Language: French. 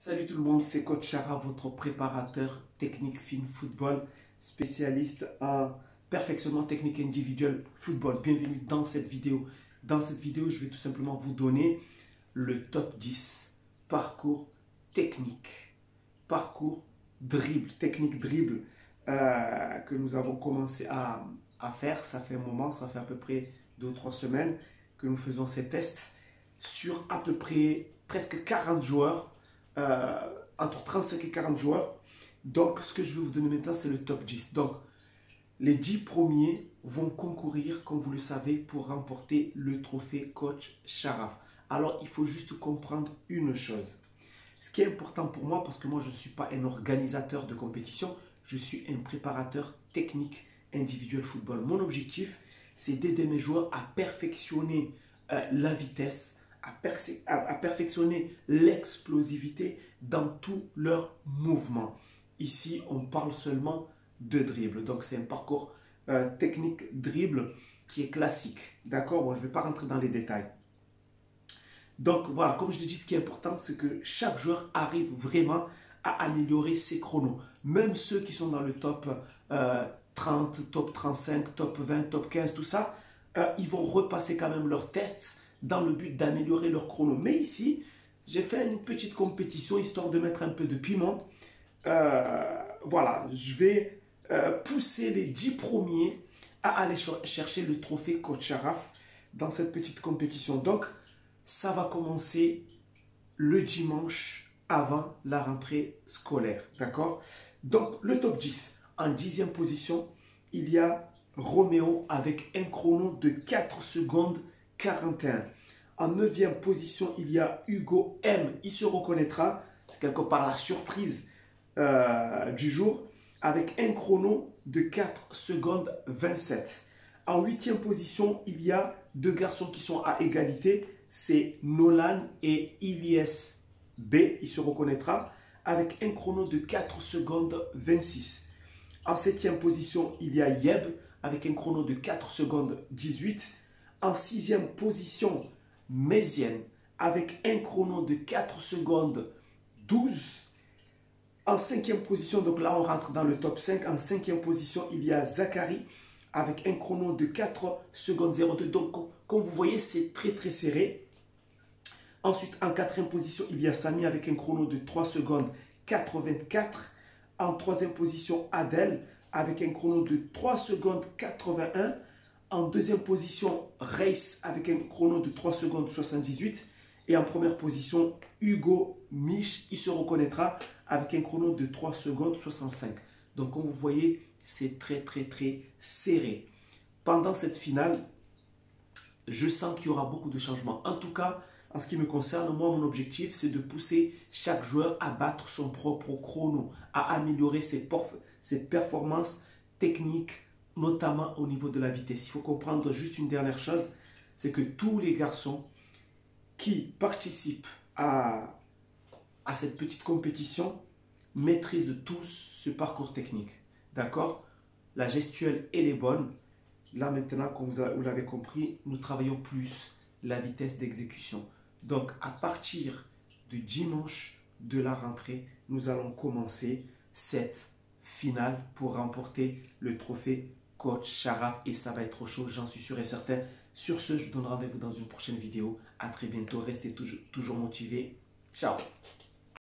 Salut tout le monde, c'est Coach Chara, votre préparateur technique fin football, spécialiste en perfectionnement technique individuel football. Bienvenue dans cette vidéo. Dans cette vidéo, je vais tout simplement vous donner le top 10 parcours technique, parcours dribble, technique dribble que nous avons commencé à faire. Ça fait un moment, ça fait à peu près 2 ou 3 semaines que nous faisons ces tests sur à peu près presque 40 joueurs. Entre 35 et 40 joueurs. Donc, ce que je vais vous donner maintenant, c'est le top 10. Donc, les 10 premiers vont concourir, comme vous le savez, pour remporter le trophée Coach Charaf. Alors, il faut juste comprendre une chose. Ce qui est important pour moi, parce que moi, je ne suis pas un organisateur de compétition, je suis un préparateur technique individuel football. Mon objectif, c'est d'aider mes joueurs à perfectionner la vitesse, à perfectionner l'explosivité dans tous leurs mouvements. Ici, on parle seulement de dribble. Donc, c'est un parcours technique dribble qui est classique. D'accord? Bon, je ne vais pas rentrer dans les détails. Donc, voilà, comme je l'ai dit, ce qui est important, c'est que chaque joueur arrive vraiment à améliorer ses chronos. Même ceux qui sont dans le top 30, top 35, top 20, top 15, tout ça, ils vont repasser quand même leurs tests dans le but d'améliorer leur chrono. Mais ici, j'ai fait une petite compétition histoire de mettre un peu de piment. Voilà, je vais pousser les 10 premiers à aller chercher le trophée Coach Charaf dans cette petite compétition. Donc, ça va commencer le dimanche avant la rentrée scolaire. D'accord? Donc, le top 10. En 10e position, il y a Roméo avec un chrono de 4 secondes 41. En 9e position, il y a Hugo M. Il se reconnaîtra, c'est quelque part la surprise du jour, avec un chrono de 4 secondes 27. En 8e position, il y a deux garçons qui sont à égalité, c'est Nolan et Ilyes B. Il se reconnaîtra, avec un chrono de 4 secondes 26. En 7e position, il y a Yeb, avec un chrono de 4 secondes 18. En 6e position, Mézienne, avec un chrono de 4 secondes 12. En 5e position, donc là on rentre dans le top 5. En 5e position, il y a Zachary, avec un chrono de 4 secondes 02. Donc, comme vous voyez, c'est très très serré. Ensuite, en 4e position, il y a Samy, avec un chrono de 3 secondes 84. En 3e position, Adèle, avec un chrono de 3 secondes 81. En 2e position, Race, avec un chrono de 3 secondes 78. Et en première position, Hugo Mich, il se reconnaîtra avec un chrono de 3 secondes 65. Donc, comme vous voyez, c'est très, très, très serré. Pendant cette finale, je sens qu'il y aura beaucoup de changements. En tout cas, en ce qui me concerne, moi, mon objectif, c'est de pousser chaque joueur à battre son propre chrono, à améliorer ses performances techniques, notamment au niveau de la vitesse. Il faut comprendre juste une dernière chose, c'est que tous les garçons qui participent à cette petite compétition maîtrisent tous ce parcours technique. D'accord? La gestuelle, elle est bonne. Là maintenant, comme vous l'avez compris, nous travaillons plus la vitesse d'exécution. Donc, à partir de dimanche de la rentrée, nous allons commencer cette finale pour remporter le trophée Coach Charaf et ça va être chaud, j'en suis sûr et certain. Sur ce, je vous donne rendez-vous dans une prochaine vidéo. À très bientôt, restez toujours motivés. Ciao!